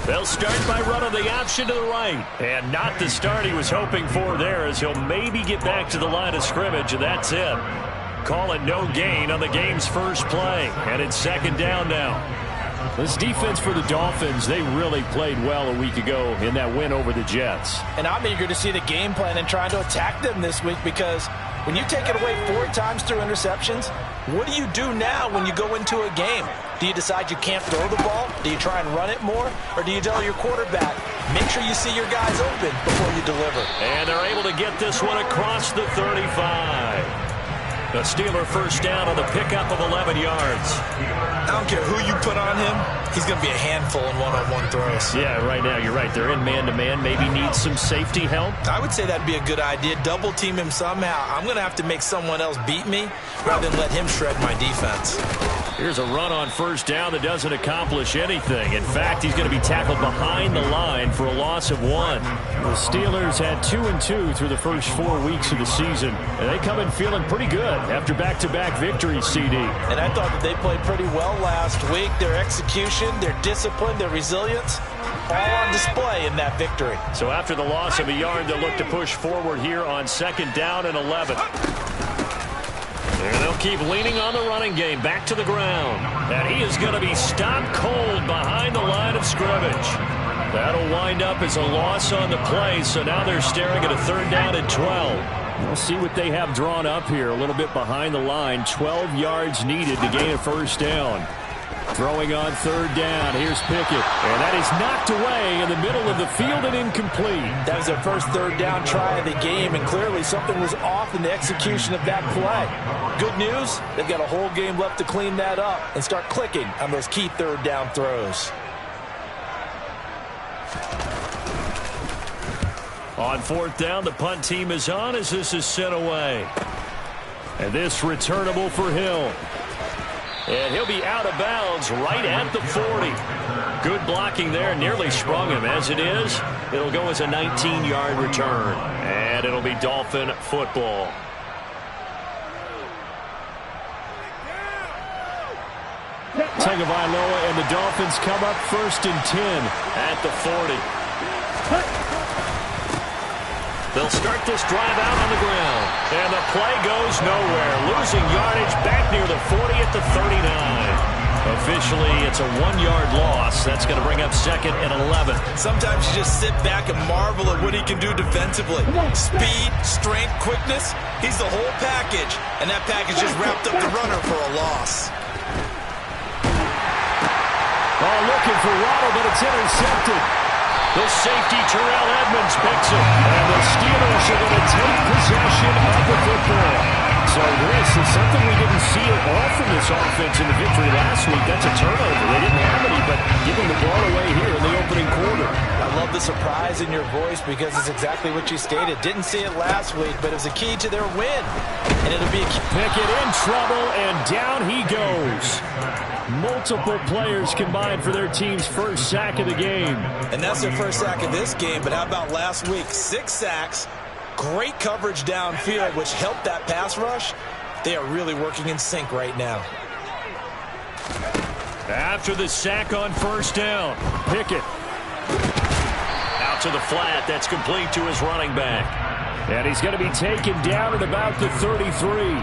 They'll start by running the option to the right. And not the start he was hoping for there, as he'll maybe get back to the line of scrimmage, and that's it. Call it no gain on the game's first play. And it's second down now. This defense for the Dolphins, they really played well a week ago in that win over the Jets. And I'm eager to see the game plan and trying to attack them this week, because when you take it away 4 times through interceptions, what do you do now when you go into a game? Do you decide you can't throw the ball? Do you try and run it more? Or do you tell your quarterback, make sure you see your guys open before you deliver? And they're able to get this one across the 35. The Steeler first down on the pickup of 11 yards. I don't care who you put on him, he's going to be a handful in one-on-one throws. Yeah, right now, you're right. They're in man-to-man. Maybe need some safety help. I would say that'd be a good idea. Double team him somehow. I'm going to have to make someone else beat me rather than let him shred my defense. Here's a run on first down that doesn't accomplish anything. In fact, he's going to be tackled behind the line for a loss of 1. The Steelers had 2-2 through the first 4 weeks of the season, and they come in feeling pretty good after back-to-back victories, CD. And I thought that they played pretty well last week. Their execution, their discipline, their resilience, all on display in that victory. So after the loss of a yard, they'll look to push forward here on second down and 11. And they'll keep leaning on the running game back to the ground. And he is going to be stopped cold behind the line of scrimmage. That'll wind up as a loss on the play, so now they're staring at a third down and 12. We'll see what they have drawn up here a little bit behind the line. 12 yards needed to gain a first down. Throwing on third down. Here's Pickett. And that is knocked away in the middle of the field and incomplete. That was their first third down try of the game, and clearly something was off in the execution of that play. Good news, they've got a whole game left to clean that up and start clicking on those key third down throws. On fourth down, the punt team is on as this is sent away. And this returnable for Hill. And he'll be out of bounds right at the 40. Good blocking there, nearly sprung him. As it is, it'll go as a 19-yard return. And it'll be Dolphin football. Tagovailoa and the Dolphins come up first and 10 at the 40. They'll start this drive out on the ground. And the play goes nowhere. Losing yardage back near the 40 at the 39. Officially, it's a 1-yard loss. That's going to bring up second and 11. Sometimes you just sit back and marvel at what he can do defensively. Speed, strength, quickness. He's the whole package. And that package just wrapped up the runner for a loss. Oh, looking for Waddle, but it's intercepted. The safety, Terrell Edmonds, picks it. And the Steelers are going to take possession of the football. So this is something we didn't see at all from this offense in the victory last week. That's a turnover. They didn't have any, but giving the ball away here in the opening quarter. I love the surprise in your voice, because it's exactly what you stated. Didn't see it last week, but it was a key to their win. And it'll be a key. Pickett in trouble, and down he goes. Multiple players combined for their team's first sack of the game. And that's their first sack of this game, but how about last week? 6 sacks, great coverage downfield, which helped that pass rush. They are really working in sync right now. After the sack on first down, Pickett. Out to the flat, that's complete to his running back. And he's going to be taken down at about the 33.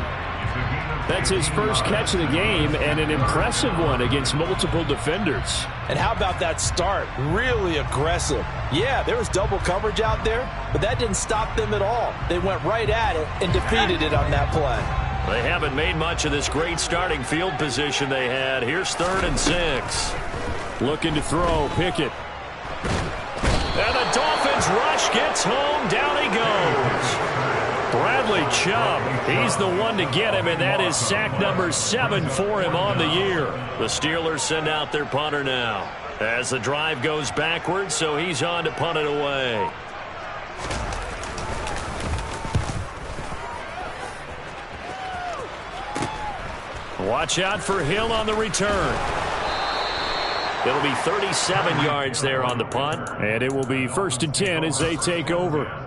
That's his first catch of the game, and an impressive one against multiple defenders. And how about that start? Really aggressive. Yeah, there was double coverage out there, but that didn't stop them at all. They went right at it and defeated it on that play. They haven't made much of this great starting field position they had. Here's third and 6. Looking to throw, Pickett. And the Dolphins rush gets home. Down he goes. Bradley Chubb, he's the one to get him, and that is sack number 7 for him on the year. The Steelers send out their punter now as the drive goes backwards, so he's on to punt it away. Watch out for Hill on the return. It'll be 37 yards there on the punt, and it will be first and 10 as they take over.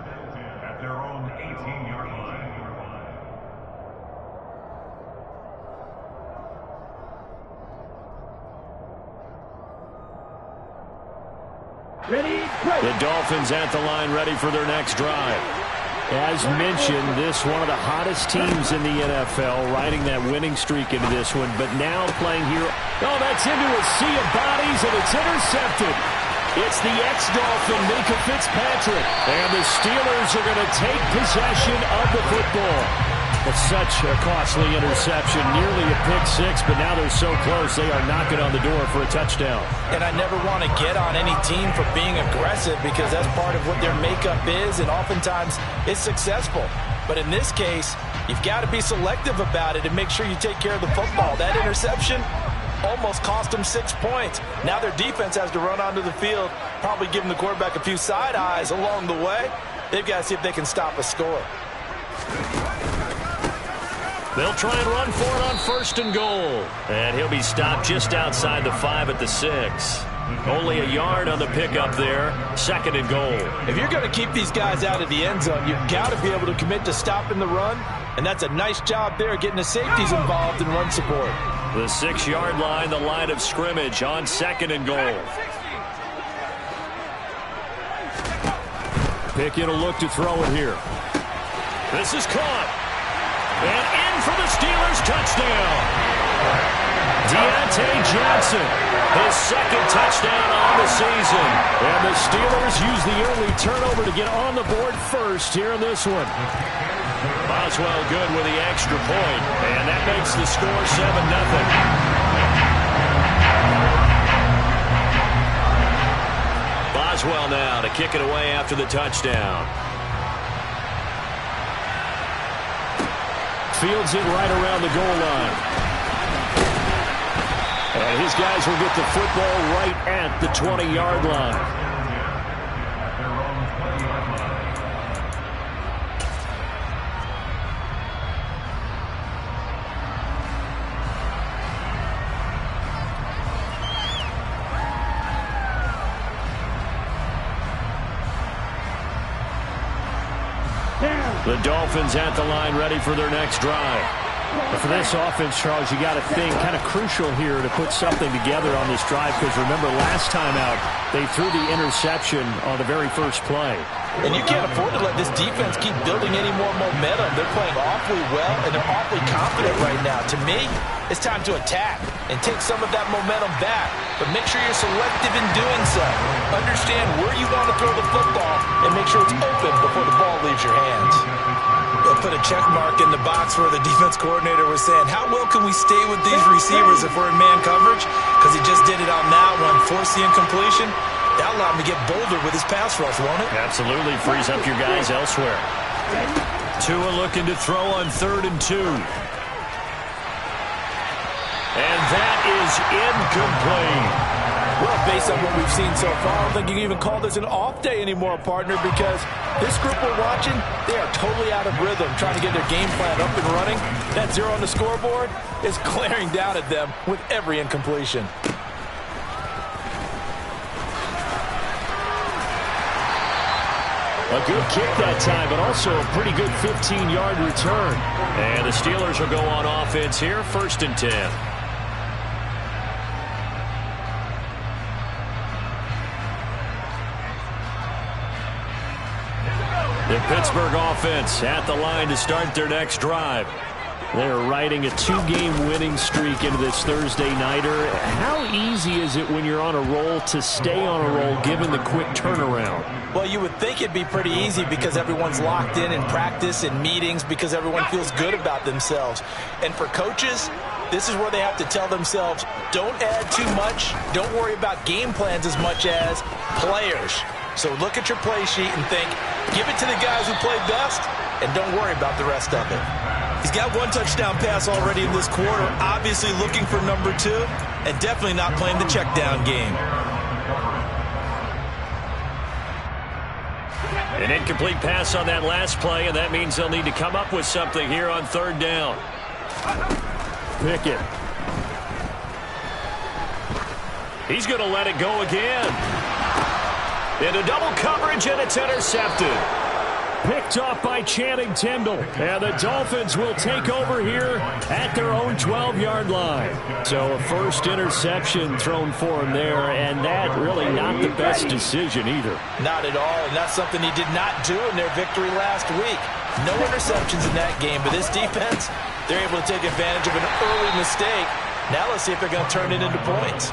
The Dolphins at the line ready for their next drive. As mentioned, this one of the hottest teams in the NFL, riding that winning streak into this one, but now playing here. Oh, that's into a sea of bodies, and it's intercepted. It's the ex-Dolphin, Minkah Fitzpatrick, and the Steelers are going to take possession of the football. It's such a costly interception, nearly a pick six, but now they're so close they are knocking on the door for a touchdown. And I never want to get on any team for being aggressive because that's part of what their makeup is, and oftentimes it's successful. But in this case, you've got to be selective about it and make sure you take care of the football. That interception almost cost them 6 points. Now their defense has to run onto the field, probably giving the quarterback a few side eyes along the way. They've got to see if they can stop a score. They'll try and run for it on 1st and goal. And he'll be stopped just outside the 5 at the 6. Only a yard on the pickup there. 2nd and goal. If you're going to keep these guys out of the end zone, you've got to be able to commit to stopping the run. And that's a nice job there, getting the safeties involved in run support. The 6-yard line, the line of scrimmage on 2nd and goal. Pickett will look to throw it here. This is caught. And in for the Steelers touchdown. Deontay Johnson, his 2nd touchdown on the season. And the Steelers use the early turnover to get on the board first here in this one. Boswell good with the extra point, and that makes the score 7-0. Boswell now to kick it away after the touchdown. Fields it right around the goal line. And his guys will get the football right at the 20-yard line. The Dolphins at the line ready for their next drive. But for this offense, Charles, you got to think kind of crucial here to put something together on this drive because remember last time out they threw the interception on the very first play. And you can't afford to let this defense keep building any more momentum. They're playing awfully well, and they're awfully confident right now. To me, it's time to attack and take some of that momentum back. But make sure you're selective in doing so. Understand where you want to throw the football and make sure it's open before the ball leaves your hands. They'll put a check mark in the box where the defense coordinator was saying, how well can we stay with these receivers if we're in man coverage? Because he just did it on that one, forced the incompletion. That'll allow him to get bolder with his pass rush, won't it? Absolutely. Frees up your guys elsewhere. Tua looking to throw on 3rd and 2. And that is incomplete. Well, based on what we've seen so far, I don't think you can even call this an off day anymore, partner, because this group we're watching, they are totally out of rhythm, trying to get their game plan up and running. That 0 on the scoreboard is glaring down at them with every incompletion. A good kick that time, but also a pretty good 15-yard return. And the Steelers will go on offense here, 1st and 10. The Pittsburgh offense at the line to start their next drive. They're riding a 2-game winning streak into this Thursday nighter. How easy is it when you're on a roll to stay on a roll given the quick turnaround? Well, you would think it'd be pretty easy because everyone's locked in practice and meetings because everyone feels good about themselves. And for coaches, this is where they have to tell themselves, don't add too much, don't worry about game plans as much as players. So look at your play sheet and think, give it to the guys who played best and don't worry about the rest of it. He's got 1 touchdown pass already in this quarter, obviously looking for number 2, and definitely not playing the check down game. An incomplete pass on that last play, and that means they'll need to come up with something here on 3rd down. Pickett. He's going to let it go again. Into double coverage, and it's intercepted. Picked off by Channing Tindall. And the Dolphins will take over here at their own 12-yard line. So a first interception thrown for him there, and that really not the best decision either. Not at all, and that's something he did not do in their victory last week. No interceptions in that game, but this defense, they're able to take advantage of an early mistake. Now let's see if they're going to turn it into points.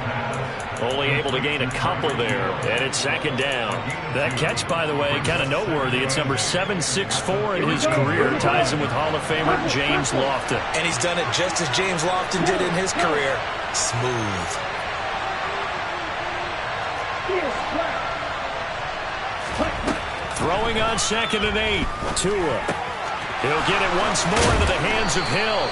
Only able to gain a couple there, and it's second down. That catch, by the way, kind of noteworthy. It's number 764 in his career. Ties him with Hall of Famer James Lofton. And he's done it just as James Lofton did in his career. Smooth. Throwing on 2nd and 8. Tua. He'll get it once more into the hands of Hill.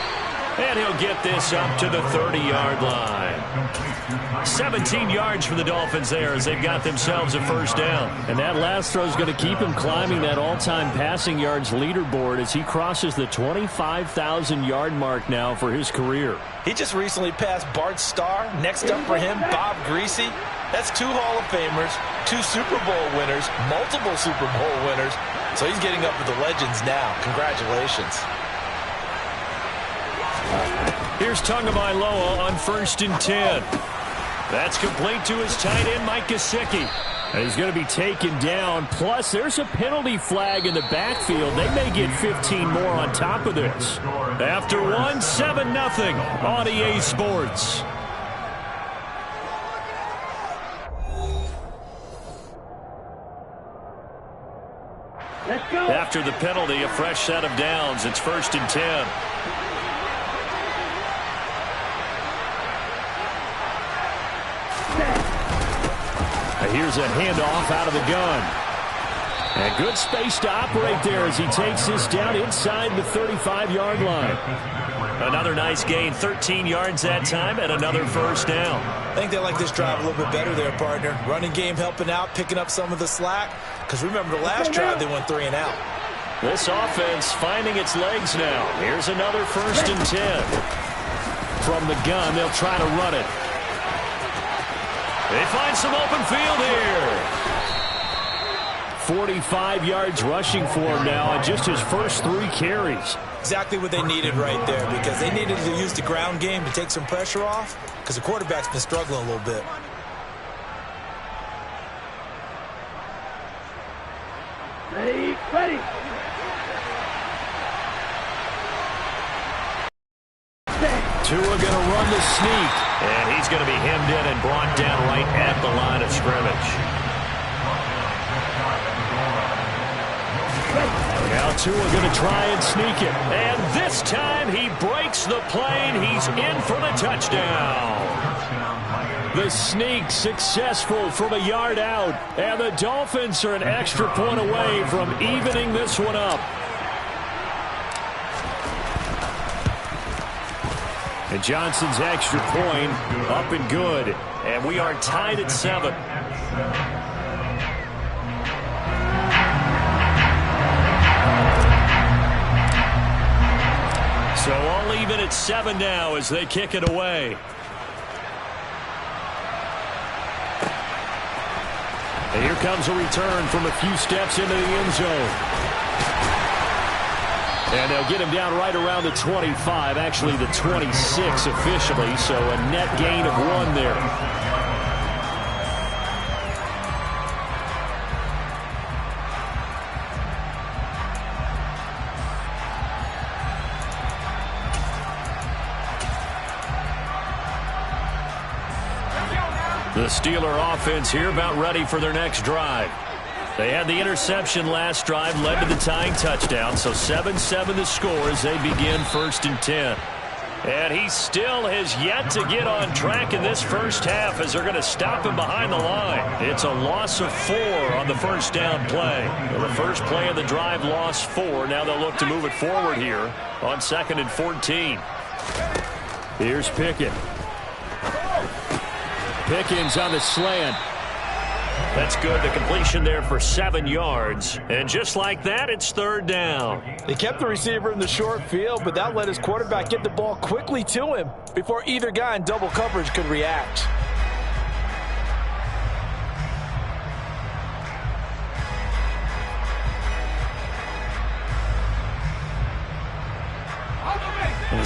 And he'll get this up to the 30-yard line. 17 yards for the Dolphins there as they've got themselves a first down. And that last throw is going to keep him climbing that all-time passing yards leaderboard as he crosses the 25,000-yard mark now for his career. He just recently passed Bart Starr. Next up for him, Bob Greasy. That's 2 Hall of Famers, 2 Super Bowl winners, multiple Super Bowl winners. So he's getting up with the legends now. Congratulations. Here's Tagovailoa on 1st and 10. That's complete to his tight end, Mike Gesicki. And he's going to be taken down. Plus, there's a penalty flag in the backfield. They may get 15 more on top of this. After one, 7-0 on EA Sports. Let's go. After the penalty, a fresh set of downs. It's 1st and 10. Here's a handoff out of the gun. And good space to operate there as he takes this down inside the 35-yard line. Another nice gain, 13 yards that time, and another first down. I think they like this drive a little bit better there, partner. Running game helping out, picking up some of the slack. Because remember, the last drive they went 3 and out. This offense finding its legs now. Here's another 1st and 10. From the gun, they'll try to run it. They find some open field here. 45 yards rushing for him now on just his first 3 carries. Exactly what they needed right there, because they needed to use the ground game to take some pressure off, because the quarterback's been struggling a little bit. Ready. Tua going to run the sneak. And he's going to be hemmed in and brought down right at the line of scrimmage. Now Tua going to try and sneak it. And this time he breaks the plane. He's in for the touchdown. The sneak successful from a yard out. And the Dolphins are an extra point away from evening this one up. And Johnson's extra point up and good. And we are tied at 7. So all even at 7 now as they kick it away. And here comes a return from a few steps into the end zone. And they'll get him down right around the 25, actually the 26 officially, so a net gain of 1 there. The Steeler offense here about ready for their next drive. They had the interception last drive, led to the tying touchdown, so 7-7 the score as they begin 1st and 10. And he still has yet to get on track in this first half as they're going to stop him behind the line. It's a loss of 4 on the first down play. And the first play of the drive lost 4. Now they'll look to move it forward here on 2nd and 14. Here's Pickett. Pickens on the slant. That's good. The completion there for 7 yards. And just like that, it's 3rd down. They kept the receiver in the short field, but that let his quarterback get the ball quickly to him before either guy in double coverage could react.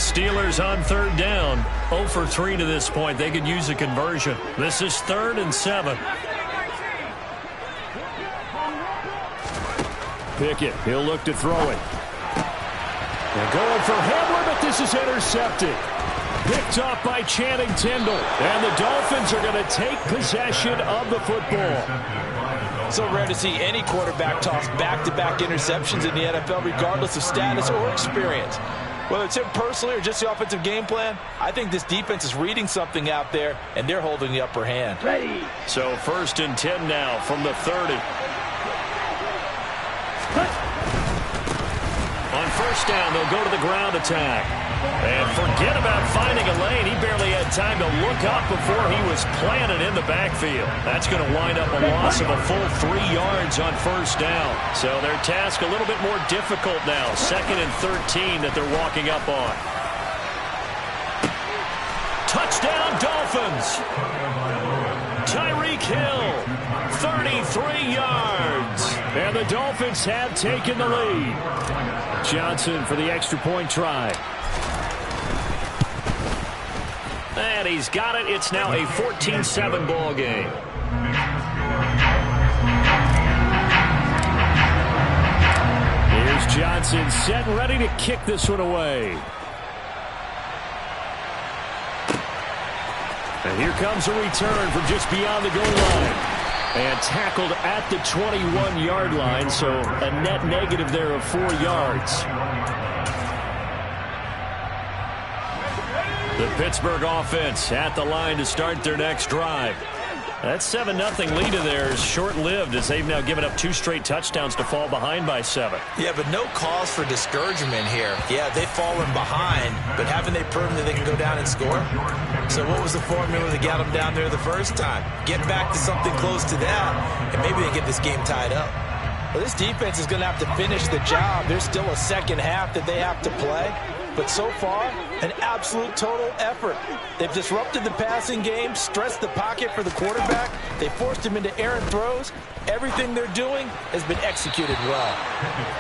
Steelers on third down. 0 for 3 to this point. They could use a conversion. This is 3rd and 7. Pickett, he'll look to throw it. They're going for Hamler, but this is intercepted. Picked off by Channing Tindall. And the Dolphins are going to take possession of the football. So rare to see any quarterback toss back-to-back interceptions in the NFL, regardless of status or experience. Whether it's him personally or just the offensive game plan, I think this defense is reading something out there, and they're holding the upper hand. Ready. So 1st and 10 now from the 30. On 1st down, they'll go to the ground attack. And forget about finding a lane. He barely had time to look up before he was planted in the backfield. That's going to wind up a loss of a full 3 yards on 1st down. So their task a little bit more difficult now. 2nd and 13 that they're walking up on. Touchdown, Dolphins. Tyreek Hill, 33 yards. And the Dolphins have taken the lead. Johnson for the extra point try. And he's got it. It's now a 14-7 ball game. Here's Johnson set and ready to kick this one away. And here comes a return from just beyond the goal line. And tackled at the 21-yard line, so a net negative there of 4 yards. The Pittsburgh offense at the line to start their next drive. That 7-0 lead of theirs short-lived as they've now given up 2 straight touchdowns to fall behind by 7. Yeah, but no cause for discouragement here. Yeah, they've fallen behind, but haven't they proven that they can go down and score? So what was the formula that got them down there the first time? Get back to something close to that, and maybe they get this game tied up. Well, this defense is going to have to finish the job. There's still a second half that they have to play. But so far, an absolute total effort. They've disrupted the passing game, stressed the pocket for the quarterback. They forced him into errant throws. Everything they're doing has been executed well.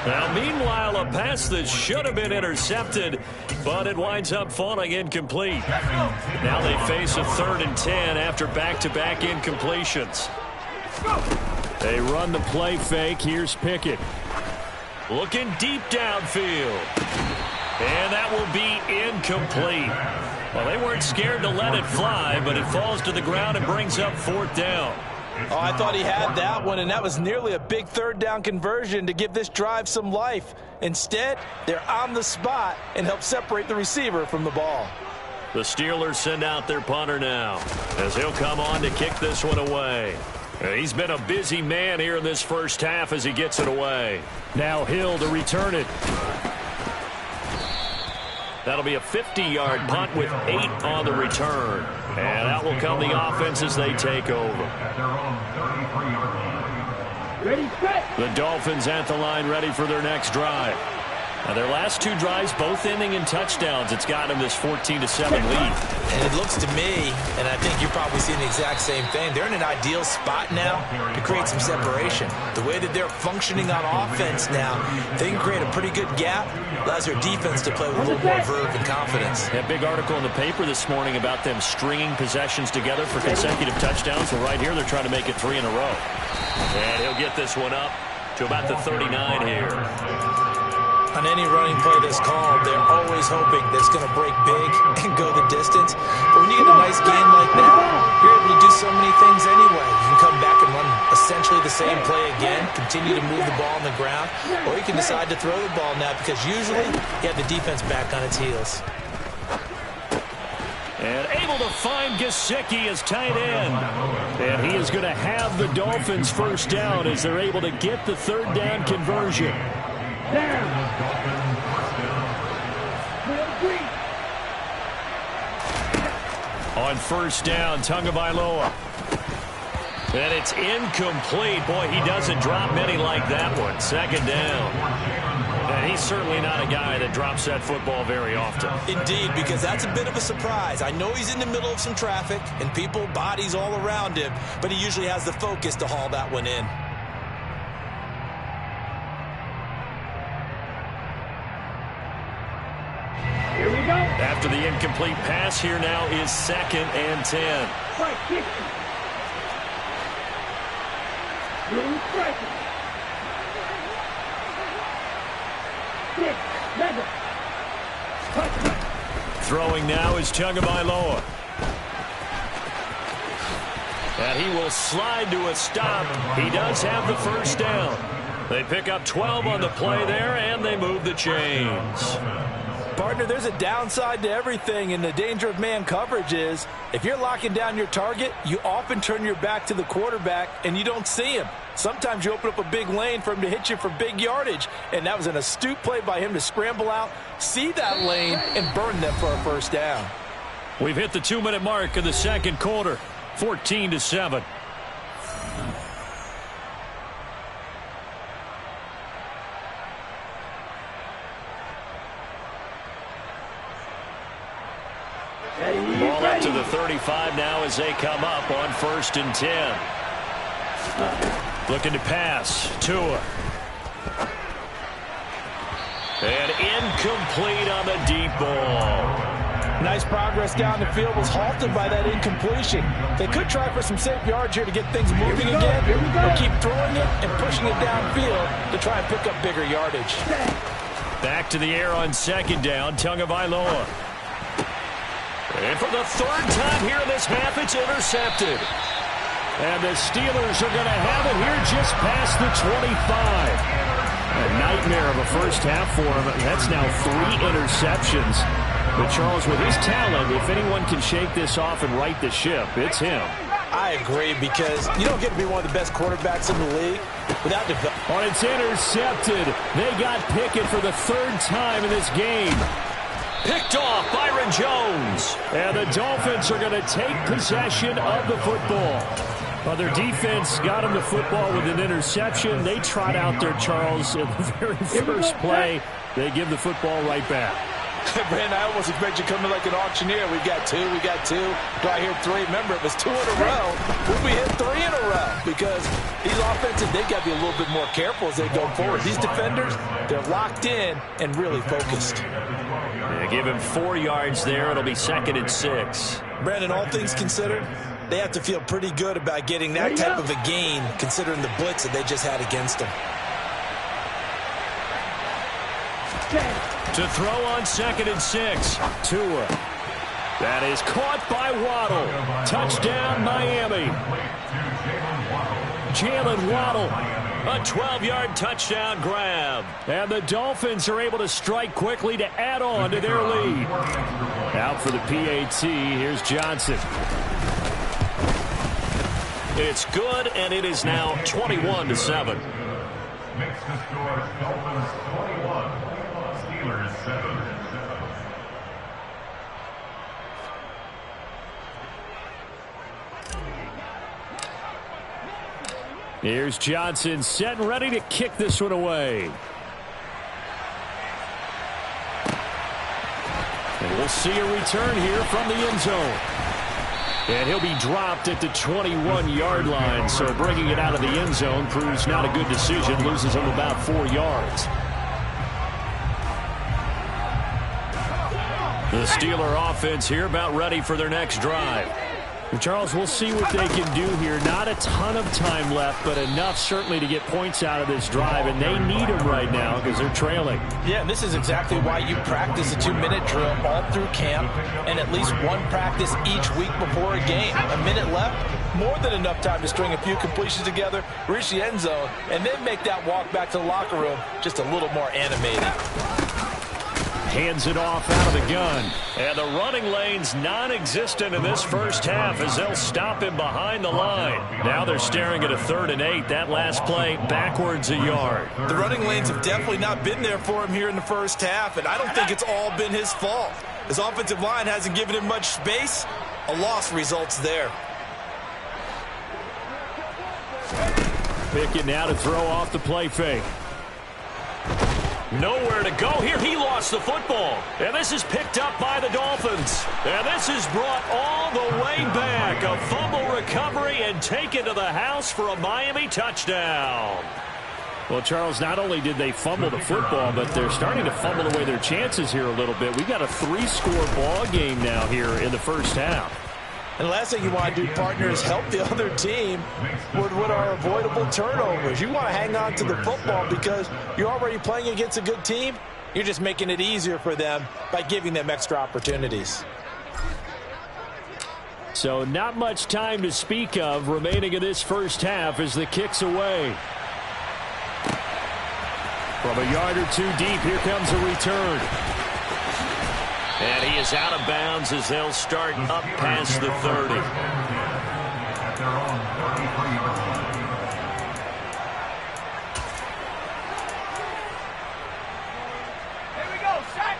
Now, meanwhile, a pass that should have been intercepted, but it winds up falling incomplete. Now they face a 3rd and 10 after back-to-back incompletions. They run the play fake. Here's Pickett. Looking deep downfield. And that will be incomplete. Well, they weren't scared to let it fly, but it falls to the ground and brings up 4th down. Oh, I thought he had that one, and that was nearly a big 3rd down conversion to give this drive some life. Instead, they're on the spot and help separate the receiver from the ball. The Steelers send out their punter now as he'll come on to kick this one away. He's been a busy man here in this first half as he gets it away. Now Hill to return it. That'll be a 50-yard punt with 8 on the return. And out will come the offense as they take over. Ready, set. The Dolphins at the line ready for their next drive. Now their last 2 drives both ending in touchdowns. It's got them this 14-7 lead. And it looks to me, and I think you're probably seeing the exact same thing, they're in an ideal spot now to create some separation. The way that they're functioning on offense now, they can create a pretty good gap. Allows their defense to play with a little more verve and confidence. That big article in the paper this morning about them stringing possessions together for consecutive touchdowns. Well, right here they're trying to make it 3 in a row. And he'll get this one up to about the 39 here. On any running play that's called, they're always hoping that it's going to break big and go the distance. But when you get a nice game like that, you're able to do so many things anyway. You can come back and run essentially the same play again, continue to move the ball on the ground, or you can decide to throw the ball now because usually you have the defense back on its heels. And able to find Gesicki as tight end. And he is going to have the Dolphins first down as they're able to get the 3rd down conversion. On 1st down, Tagovailoa. And it's incomplete. Boy, he doesn't drop many like that one. 2nd down. And he's certainly not a guy that drops that football very often. Indeed, because that's a bit of a surprise. I know he's in the middle of some traffic and people, bodies all around him, but he usually has the focus to haul that one in. after the incomplete pass. Here now is 2nd and 10. Strike 60. Blue striker. 6, 7. Touchdown. Throwing now is Mmw. And he will slide to a stop. He does have the first down. They pick up 12 on the play there, and they move the chains. Partner, there's a downside to everything, and the danger of man coverage is if you're locking down your target, you often turn your back to the quarterback, and you don't see him. Sometimes you open up a big lane for him to hit you for big yardage, and that was an astute play by him to scramble out, see that lane, and burn them for a first down. We've hit the 2-minute mark of the second quarter, 14-7. Ball up to the 35 now as they come up on 1st and 10. Looking to pass. Tua. And incomplete on the deep ball. Nice progress down the field, was halted by that incompletion. They could try for some safe yards here to get things moving again, or keep throwing it and pushing it downfield to try and pick up bigger yardage. Back to the air on 2nd down, Mmw. And for the 3rd time here in this half, it's intercepted. And the Steelers are going to have it here just past the 25. A nightmare of a first half for him. That's now 3 interceptions. But Charles, with his talent, if anyone can shake this off and right the ship, it's him. I agree, because you don't get to be one of the best quarterbacks in the league without development. Oh, it's intercepted. They got Pickett for the 3rd time in this game. Picked off Byron Jones. And the Dolphins are going to take possession of the football. Well, their defense got him the football with an interception. They trot out there, Charles, in the very first play. They give the football right back. Brandon, I almost expect you to come in like an auctioneer. We got 2, we got 2. Do I hear 3? Remember, it was 2 in a row. Would we hit 3 in a row? Because these offenses, they got to be a little bit more careful as they go forward. These defenders, they're locked in and really focused. Yeah, give him 4 yards there. It'll be 2nd and 6. Brandon, all things considered, they have to feel pretty good about getting that type of a gain, considering the blitz that they just had against them. To throw on 2nd and 6. Tua. That is caught by Waddle. Touchdown, Miami. Jalen Waddle. A 12-yard touchdown grab. And the Dolphins are able to strike quickly to add on to their lead. Out for the PAT. Here's Johnson. It's good, and it is now 21-7. Makes the score Dolphins 21, Steelers 7. Here's Johnson set and ready to kick this one away. And we'll see a return here from the end zone. And he'll be dropped at the 21-yard line, so bringing it out of the end zone proves not a good decision. Loses him about 4 yards. The Steeler offense here about ready for their next drive. Charles, we'll see what they can do here. Not a ton of time left, but enough certainly to get points out of this drive, and they need them right now because they're trailing. Yeah, and this is exactly why you practice a 2-minute drill all through camp and at least one practice each week before a game. A minute left, more than enough time to string a few completions together, reach the end zone, and then make that walk back to the locker room just a little more animated. Hands it off out of the gun. And the running lane's non-existent in this first half as they'll stop him behind the line. Now they're staring at a 3rd and 8. That last play backwards a yard. The running lanes have definitely not been there for him here in the first half, and I don't think it's all been his fault. His offensive line hasn't given him much space. A loss results there. Pickett now to throw off the play fake. Nowhere to go here. He lost the football. And this is picked up by the Dolphins. And this is brought all the way back. A fumble recovery and taken to the house for a Miami touchdown. Well, Charles, not only did they fumble the football, but they're starting to fumble away their chances here a little bit. We got a 3-score ball game now here in the first half. And the last thing you want to do, partner, is help the other team with what are avoidable turnovers. You want to hang on to the football because you're already playing against a good team. You're just making it easier for them by giving them extra opportunities. So not much time to speak of remaining in this first half as the kick's away. From a yard or two deep, here comes a return. And he is out of bounds as they'll start up past the 30. At their own 33-yard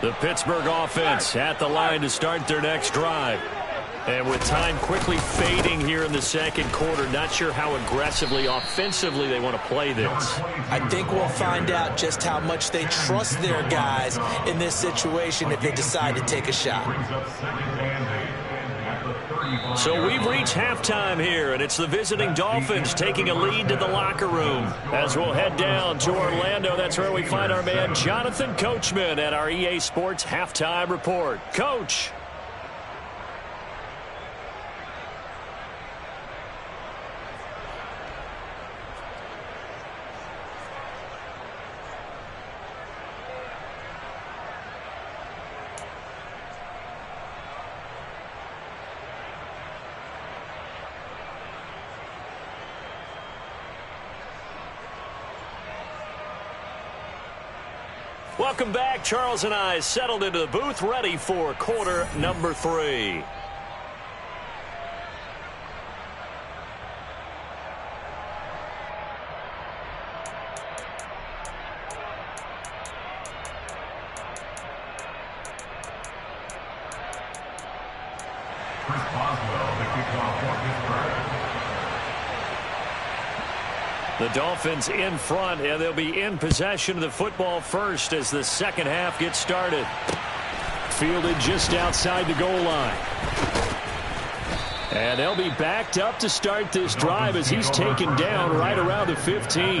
line. The Pittsburgh offense at the line to start their next drive. And with time quickly fading here in the second quarter, not sure how aggressively, offensively they want to play this. I think we'll find out just how much they trust their guys in this situation if they decide to take a shot. So we've reached halftime here, and it's the visiting Dolphins taking a lead to the locker room. As we'll head down to Orlando, that's where we find our man Jonathan Coachman at our EA Sports Halftime Report. Coach. Welcome back. Charles and I settled into the booth, ready for quarter number 3. Chris Boswell, the kickoff for Pittsburgh. The Dolphins in front, and they'll be in possession of the football first as the second half gets started. Fielded just outside the goal line. And they'll be backed up to start this drive as he's taken down right around the 15.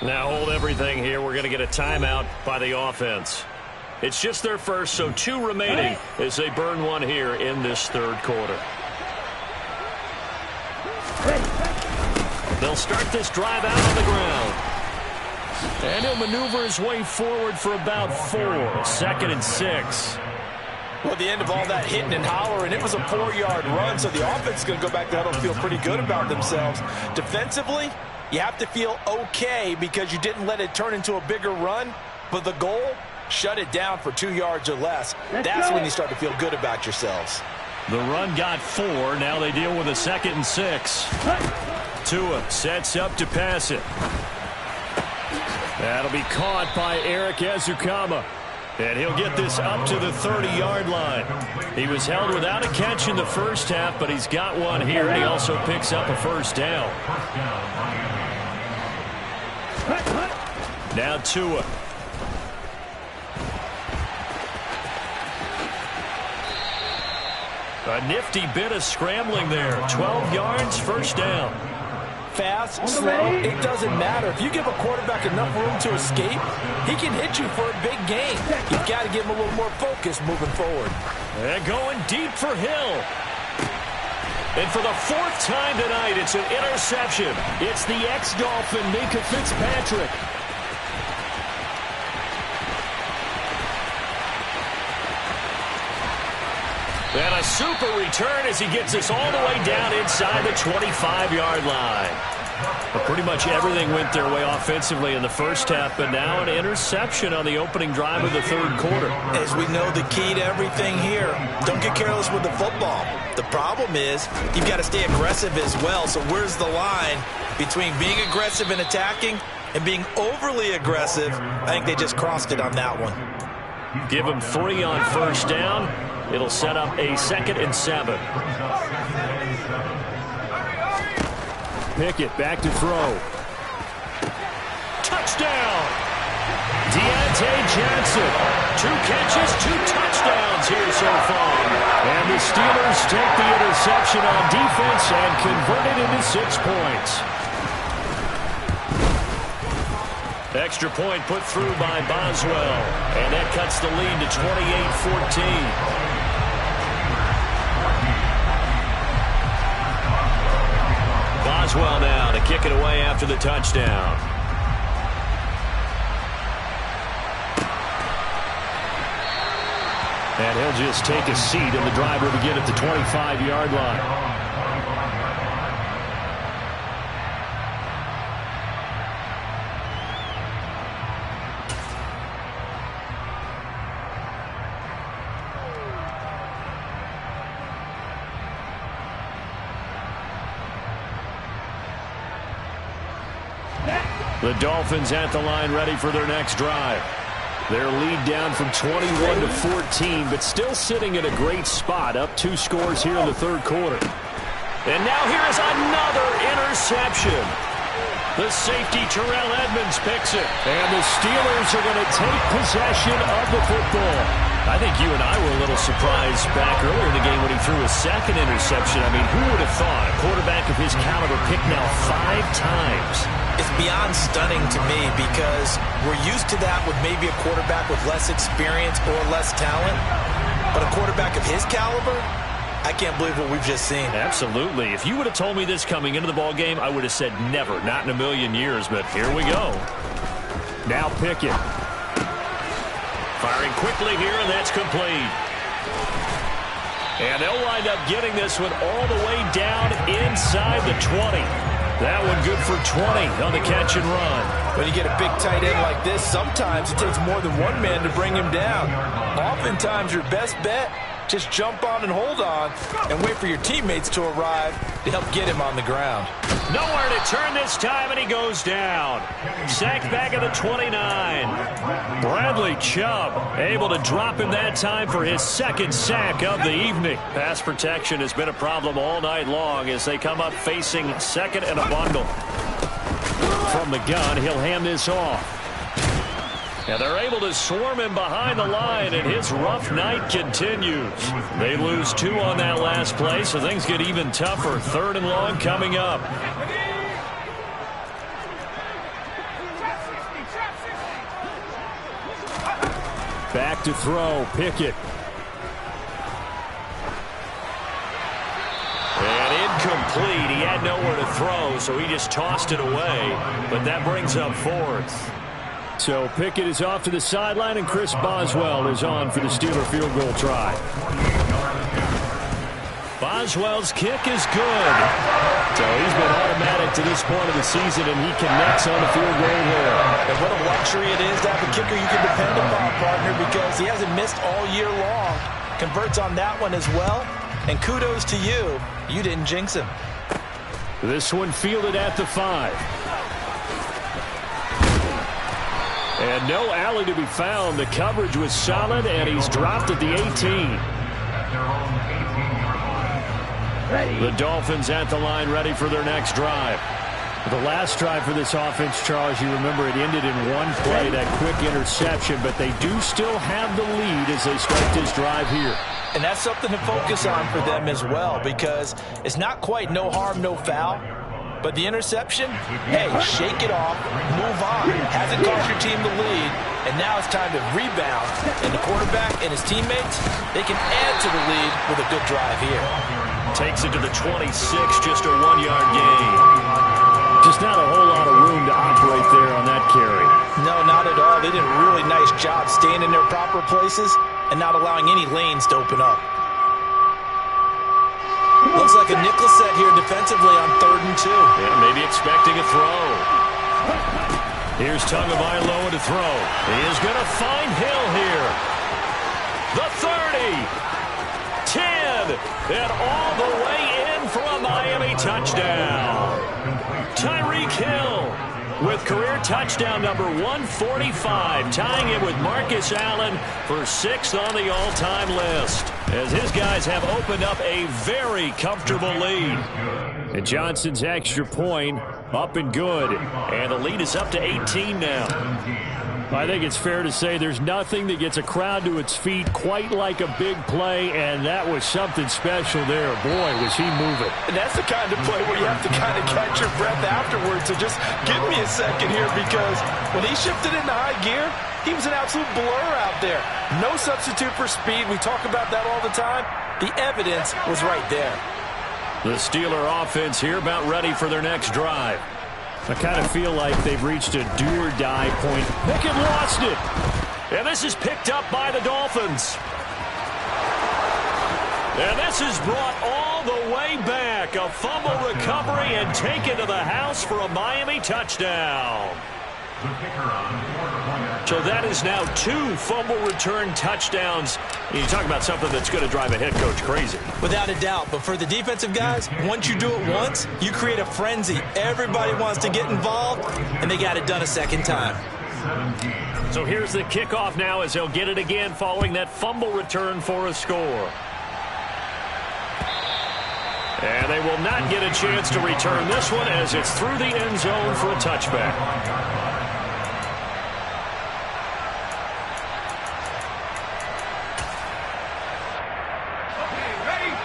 Now hold everything here. We're going to get a timeout by the offense. It's just their first, so 2 remaining as they burn one here in this third quarter. They'll start this drive out on the ground. And he'll maneuver his way forward for about 4. 2nd and 6. Well, at the end of all that hitting and hollering, it was a 4-yard run, so the offense is going to go back to huddle and feel pretty good about themselves. Defensively, you have to feel okay because you didn't let it turn into a bigger run, but the goal, shut it down for 2 yards or less. That's when you start to feel good about yourselves. The run got 4. Now they deal with a 2nd and 6. Tua sets up to pass it. That'll be caught by Eric Ezukama. And he'll get this up to the 30-yard line. He was held without a catch in the first half, but he's got one here, and he also picks up a first down. Now Tua. A nifty bit of scrambling there. 12 yards, first down. Fast, slow, it doesn't matter. If you give a quarterback enough room to escape, he can hit you for a big gain. You've got to give him a little more focus moving forward. And going deep for Hill. And for the 4th time tonight, it's an interception. It's the ex-Dolphin, Minkah Fitzpatrick. And a super return as he gets us all the way down inside the 25-yard line. But pretty much everything went their way offensively in the first half, but now an interception on the opening drive of the third quarter. As we know, the key to everything here, don't get careless with the football. The problem is you've got to stay aggressive as well. So where's the line between being aggressive and attacking and being overly aggressive? I think they just crossed it on that one. Give him 3 on first down. It'll set up a 2nd and 7. Pickett back to throw. Touchdown! Deontay Johnson. 2 catches, 2 touchdowns here so far. And the the Steelers take the interception on defense and convert it into 6 points. Extra point put through by Boswell, and that cuts the lead to 28-14. Boswell now to kick it away after the touchdown. And he'll just take a seat, and the drive will begin at the 25-yard line. The Dolphins at the line ready for their next drive. Their lead down from 21 to 14, but still sitting at a great spot, up 2 scores here in the third quarter. And now here is another interception. The safety, Terrell Edmonds, picks it. And the Steelers are going to take possession of the football. I think you and I were a little surprised back earlier in the game when he threw his second interception. I mean, who would have thought a quarterback of his caliber picked now 5 times? It's beyond stunning to me because we're used to that with maybe a quarterback with less experience or less talent. But a quarterback of his caliber, I can't believe what we've just seen. Absolutely. If you would have told me this coming into the ball game, I would have said never, not in a million years. But here we go. Now Pickett. Firing quickly here, and that's complete. And they'll wind up getting this one all the way down inside the 20. That one good for 20 on the catch and run. When you get a big tight end like this, sometimes it takes more than one man to bring him down. Oftentimes, your best bet, just jump on and hold on and wait for your teammates to arrive to help get him on the ground. Nowhere to turn this time, and he goes down. Sacked back at the 29. Bradley Chubb able to drop him that time for his second sack of the evening. Pass protection has been a problem all night long as they come up facing second and a bundle. From the gun, he'll hand this off. And they're able to swarm him behind the line, and his rough night continues. They lose 2 on that last play, so things get even tougher. 3rd and long coming up. Back to throw, Pickett. And incomplete. He had nowhere to throw, so he just tossed it away. But that brings up 4th. So Pickett is off to the sideline, and Chris Boswell is on for the Steeler field goal try. Boswell's kick is good. So he's been automatic to this point of the season, and he connects on the field goal there. And what a luxury it is to have a kicker you can depend upon, partner, because he hasn't missed all year long. Converts on that one as well. And kudos to you. You didn't jinx him. This one fielded at the 5. And no alley to be found. The coverage was solid, and he's dropped at the 18. The Dolphins at the line ready for their next drive. The last drive for this offense, Charles, you remember it ended in one play, that quick interception, but they do still have the lead as they start this drive here. And that's something to focus on for them as well, because it's not quite no harm, no foul. But the interception, hey, shake it off, move on. Hasn't cost your team the lead, and now it's time to rebound. And the quarterback and his teammates, they can add to the lead with a good drive here. Takes it to the 26, just a 1-yard gain. Just not a whole lot of room to operate there on that carry. No, not at all. They did a really nice job staying in their proper places and not allowing any lanes to open up. Looks like a nickel set here defensively on 3rd and 2. Yeah, maybe expecting a throw. Here's Tagovailoa to throw. He is going to find Hill here. The 30. 10. And all the way in for a Miami touchdown. Tyreek Hill with career touchdown number 145, tying it with Marcus Allen for 6th on the all-time list, as his guys have opened up a very comfortable lead. And Johnson's extra point up and good, and the lead is up to 18 now. I think it's fair to say there's nothing that gets a crowd to its feet quite like a big play, and that was something special there. Boy, was he moving. And that's the kind of play where you have to kind of catch your breath afterwards. So just give me a second here, because when he shifted into high gear, he was an absolute blur out there. No substitute for speed. We talk about that all the time. The evidence was right there. The Steeler offense here about ready for their next drive. I kind of feel like they've reached a do-or-die point. Pickett lost it. And this is picked up by the Dolphins. And this is brought all the way back. A fumble recovery and taken to the house for a Miami touchdown. So that is now 2 fumble return touchdowns. You talk about something that's going to drive a head coach crazy. Without a doubt. But for the defensive guys, once you do it once, you create a frenzy. Everybody wants to get involved, and they got it done a second time. So here's the kickoff now as they'll get it again following that fumble return for a score. And they will not get a chance to return this one as it's through the end zone for a touchback.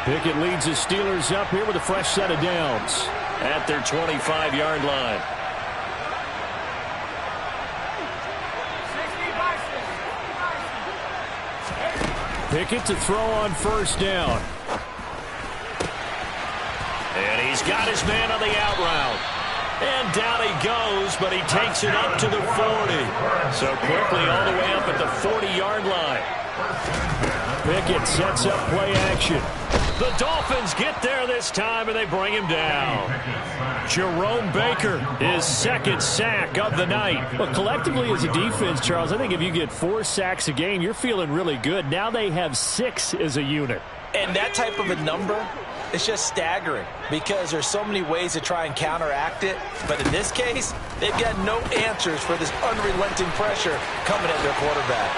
Pickett leads the Steelers up here with a fresh set of downs at their 25-yard line. Pickett to throw on first down. And he's got his man on the out route. And down he goes, but he takes it up to the 40. So quickly all the way up at the 40-yard line. Pickett sets up play action. The Dolphins get there this time, and they bring him down. Jerome Baker, his second sack of the night. But collectively as a defense, Charles, I think if you get 4 sacks a game, you're feeling really good. Now they have 6 as a unit. And that type of a number is just staggering because there's so many ways to try and counteract it. But in this case, they've got no answers for this unrelenting pressure coming at their quarterback.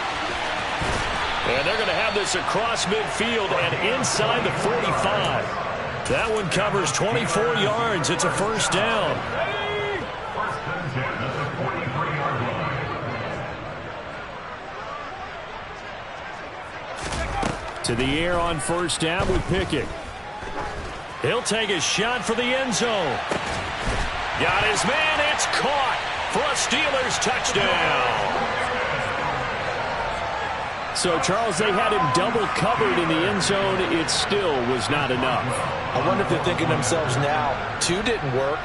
And they're going to have this across midfield and inside the 45. That one covers 24 yards. It's a first down. To the air on first down with Pickett. He'll take a shot for the end zone. Got his man. It's caught for a Steelers touchdown. So, Charles, they had him double covered in the end zone. It still was not enough. I wonder if they're thinking to themselves now, 2 didn't work.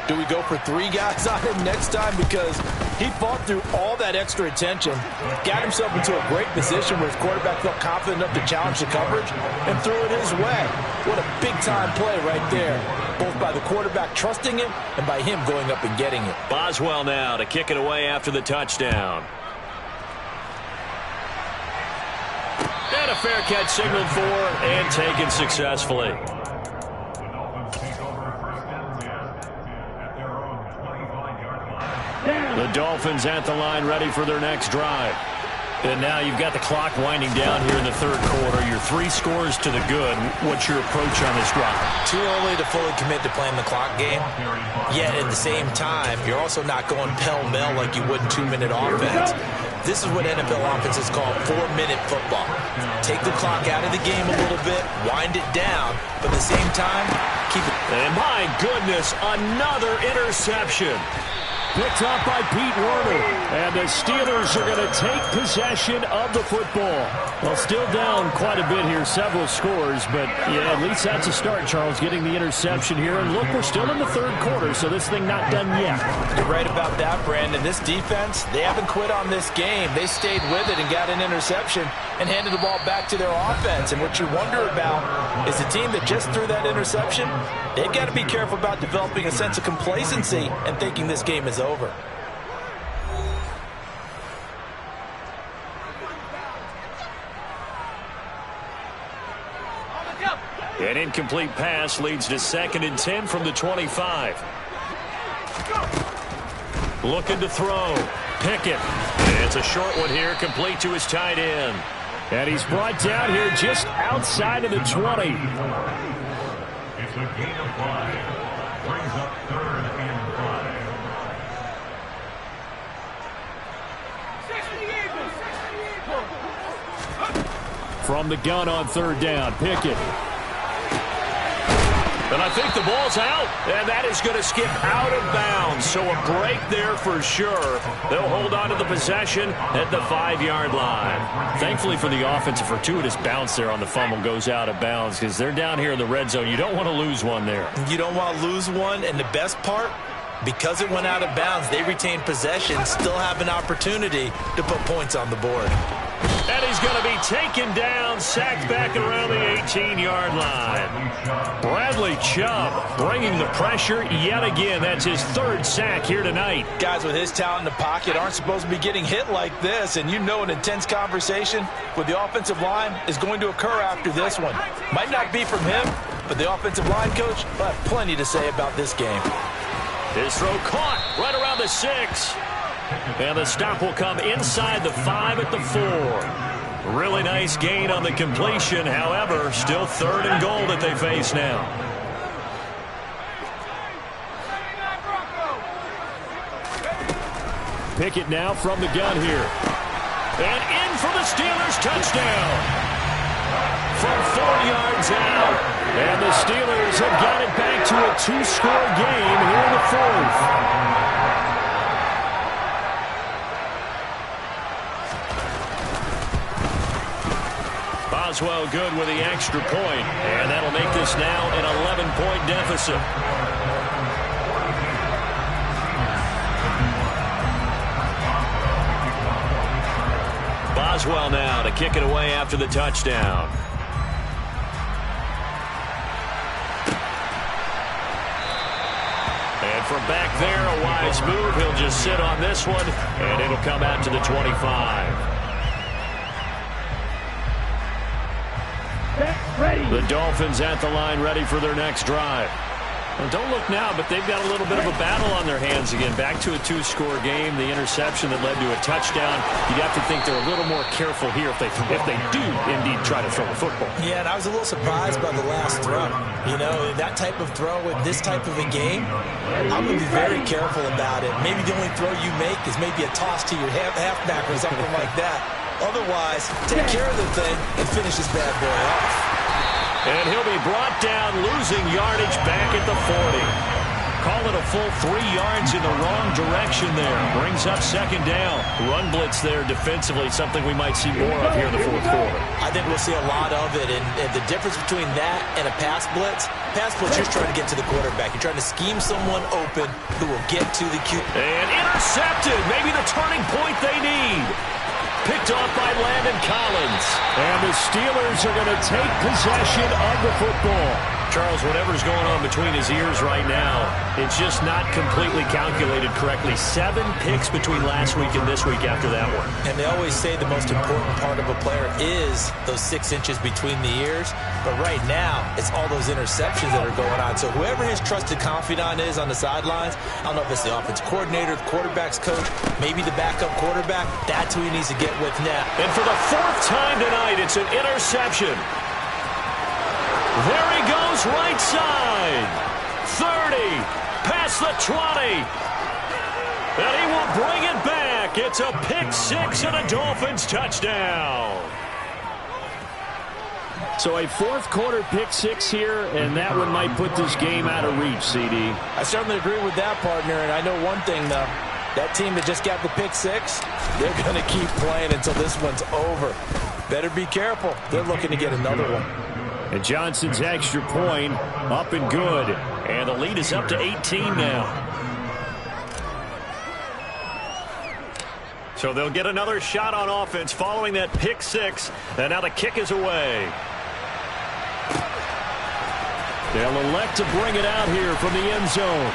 Do we go for 3 guys on him next time? Because he fought through all that extra attention, got himself into a great position where his quarterback felt confident enough to challenge the coverage and threw it his way. What a big-time play right there, both by the quarterback trusting him and by him going up and getting it. Boswell now to kick it away after the touchdown. And a fair catch signaled for and taken successfully. The Dolphins at the line ready for their next drive. And now you've got the clock winding down here in the third quarter. You're 3 scores to the good. What's your approach on this drive? Too early to fully commit to playing the clock game. Yet at the same time, you're also not going pell-mell like you would in 2-minute offense. This is what NFL offenses call 4-minute football. Take the clock out of the game a little bit, wind it down, but at the same time, keep it. And my goodness, another interception. Picked up by Pete Werner. And the Steelers are going to take possession of the football. Well, still down quite a bit here, several scores. But, yeah, at least that's a start, Charles, getting the interception here. And look, we're still in the third quarter, so this thing not done yet. You're right about that, Brandon. This defense, they haven't quit on this game. They stayed with it and got an interception and handed the ball back to their offense. And what you wonder about is the team that just threw that interception, they've got to be careful about developing a sense of complacency and thinking this game is over. An incomplete pass leads to 2nd and 10 from the 25. Looking to throw. Pickett. It's a short one here, complete to his tight end. And he's brought down here just outside of the 20. It's a gain of 5. Brings up 3rd and 5. From the gun on third down, Pickett. And I think the ball's out, and that is going to skip out of bounds. So a break there for sure. They'll hold on to the possession at the 5-yard line. Thankfully for the offense, a fortuitous bounce there on the fumble goes out of bounds because they're down here in the red zone. You don't want to lose one there. You don't want to lose one, and the best part, because it went out of bounds, they retained possession, still have an opportunity to put points on the board. And he's going to be taken down, sacked back around the 18-yard line. Bradley Chubb bringing the pressure yet again. That's his third sack here tonight. Guys with his talent in the pocket aren't supposed to be getting hit like this, and you know an intense conversation with the offensive line is going to occur after this one. Might not be from him, but the offensive line coach will have plenty to say about this game. His throw caught right around the 6. And the stop will come inside the 5 at the 4. Really nice gain on the completion. However, still 3rd and goal that they face now. Pickett now from the gun here. And in for the Steelers touchdown. From 4 yards out. And the Steelers have got it back to a 2-score game here in the 4th. Boswell good with the extra point, and that'll make this now an 11-point deficit. Boswell now to kick it away after the touchdown. And from back there, a wise move. He'll just sit on this one, and it'll come out to the 25. The Dolphins at the line ready for their next drive. Well, don't look now, but they've got a little bit of a battle on their hands again. Back to a 2-score game. The interception that led to a touchdown. You'd have to think they're a little more careful here if they do indeed try to throw the football. Yeah, and I was a little surprised by the last throw. You know, that type of throw with this type of a game, I'm going to be very careful about it. Maybe the only throw you make is maybe a toss to your halfback or something like that. Otherwise, take care of the thing and finish this bad boy off. And he'll be brought down, losing yardage back at the 40. Call it a full 3 yards in the wrong direction there. Brings up 2nd down. Run blitz there defensively, something we might see more of here in the 4th quarter. I think we'll see a lot of it, and the difference between that and a pass blitz, you're trying to get to the quarterback. You're trying to scheme someone open who will get to the QB. And intercepted, maybe the turning point they need. Picked off by Landon Collins. And the Steelers are going to take possession of the football. Charles, whatever's going on between his ears right now, it's just not completely calculated correctly. 7 picks between last week and this week after that one. And they always say the most important part of a player is those 6 inches between the ears. But right now, it's all those interceptions that are going on. So whoever his trusted confidant is on the sidelines, I don't know if it's the offensive coordinator, the quarterback's coach, maybe the backup quarterback, that's who he needs to get with now. And for the 4th time tonight, it's an interception. There he goes, right side. 30, past the 20. And he will bring it back. It's a pick 6 and a Dolphins touchdown. So a 4th quarter pick 6 here, and that one might put this game out of reach, CD. I certainly agree with that, partner, and I know one thing, though. That team that just got the pick 6, they're going to keep playing until this one's over. Better be careful. They're looking to get another one. And Johnson's extra point up and good. And the lead is up to 18 now. So they'll get another shot on offense following that pick 6. And now the kick is away. They'll elect to bring it out here from the end zone.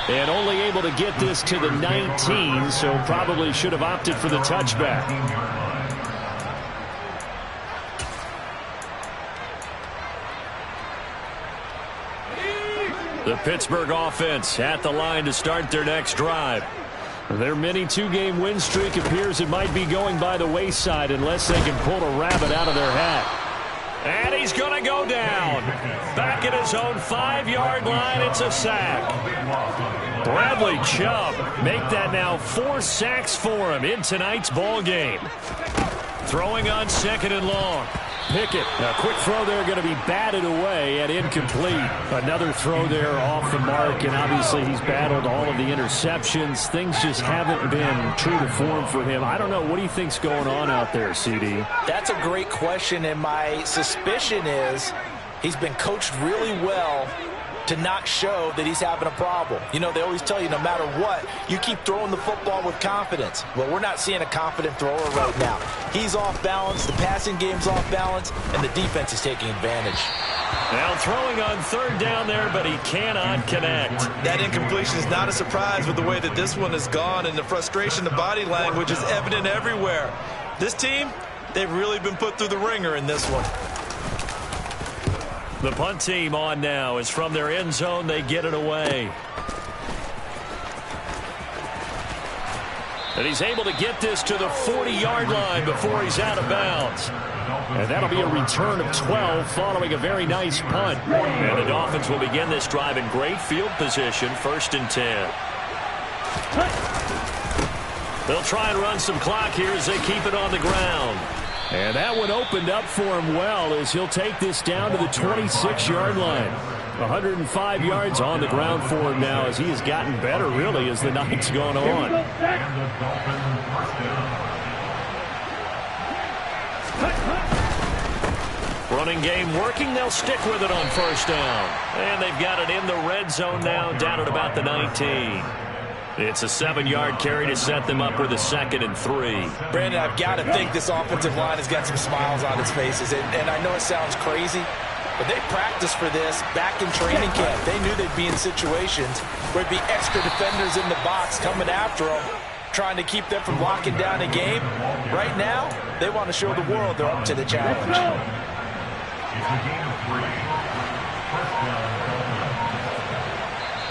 And only able to get this to the 19, so probably should have opted for the touchback. The Pittsburgh offense at the line to start their next drive. Their mini 2-game win streak appears it might be going by the wayside unless they can pull a rabbit out of their hat. And he's going to go down. Back at his own 5-yard line, it's a sack. Bradley Chubb make that now 4 sacks for him in tonight's ball game. Throwing on 2nd and long. Pickett, a quick throw there, going to be batted away and incomplete. Another throw there off the mark, and obviously he's battled all of the interceptions. Things just haven't been true to form for him. I don't know. What do you think's going on out there, CD? That's a great question, and my suspicion is he's been coached really well to not show that he's having a problem. You know, they always tell you no matter what, you keep throwing the football with confidence. Well, we're not seeing a confident thrower right now. He's off balance, the passing game's off balance, and the defense is taking advantage. Now throwing on 3rd down there, but he cannot connect. That incompletion is not a surprise with the way that this one has gone, and the frustration, the body language is evident everywhere. This team, they've really been put through the ringer in this one. The punt team on now is from their end zone. They get it away. And he's able to get this to the 40-yard line before he's out of bounds. And that'll be a return of 12 following a very nice punt. And the Dolphins will begin this drive in great field position, 1st and 10. They'll try and run some clock here as they keep it on the ground. And that one opened up for him well as he'll take this down to the 26-yard line. 105 yards on the ground for him now as he has gotten better, really, as the night's gone on. Running game working. They'll stick with it on 1st down. And they've got it in the red zone now, down at about the 19. It's a 7-yard carry to set them up with a 2nd and 3. Brandon, I've got to think this offensive line has got some smiles on its faces. And I know it sounds crazy, but they practiced for this back in training camp. They knew they'd be in situations where it'd be extra defenders in the box coming after them, trying to keep them from locking down a game. Right now, they want to show the world they're up to the challenge. It's a game of 3. 1st down.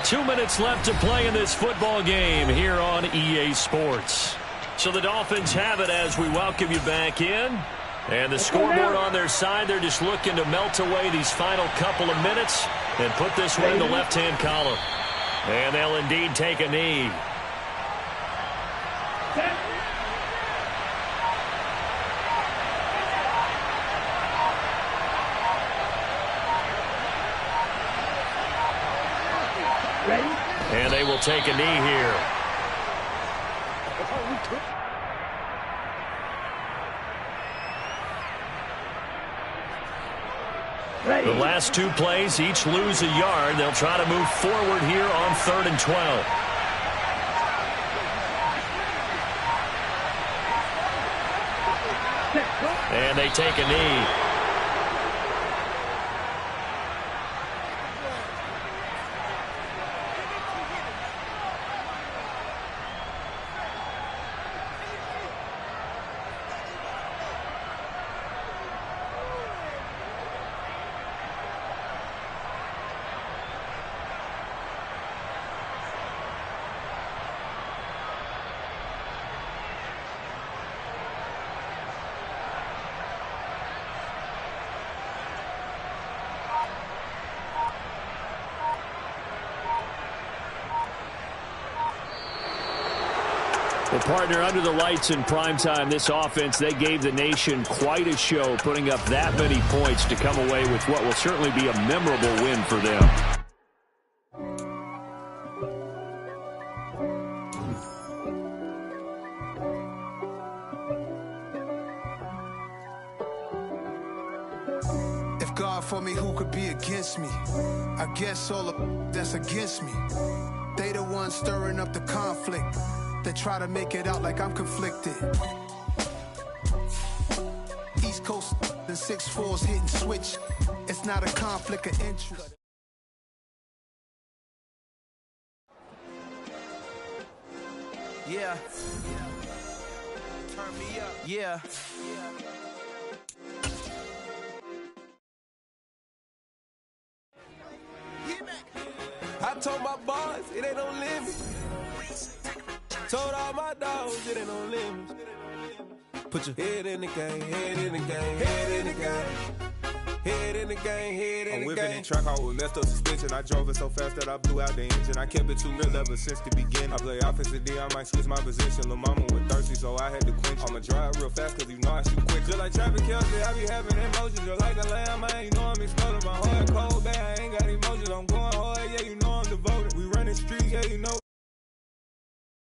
2 minutes left to play in this football game here on EA Sports. So the Dolphins have it as we welcome you back in. And the scoreboard on their side, they're just looking to melt away these final couple of minutes and put this one in the left-hand column. And they'll indeed take a knee. And they will take a knee here. The last 2 plays, each lose a yard. They'll try to move forward here on 3rd and 12. And they take a knee. Well, partner, under the lights in primetime, this offense, they gave the nation quite a show, putting up that many points to come away with what will certainly be a memorable win for them. If God for me, who could be against me? I guess all of that's against me. They the ones stirring up the conflict. They try to make it out like I'm conflicted. East Coast and 6'4's hitting switch. It's not a conflict of interest. Yeah. Turn me up. Yeah. I told my boys it ain't no limit. Told all my dogs it ain't no limit. Put your head in the game, head in the game, head in the game. Head in the game, head in I'm the whipping game. and track out with messed up suspension. I drove it so fast that I blew out the engine. I kept it too real ever since the beginning. I play offensive D, I might switch my position. Lil' mama was thirsty, so I had to quench. I'ma drive real fast, cause you know I shoot quick. Just like traffic Kelsey, I be having emotions. Just like a lamb, man, you know I'm exploding. My heart cold, bad, I ain't got emotions. I'm going hard, yeah, you know I'm devoted. We running streets, yeah, you know.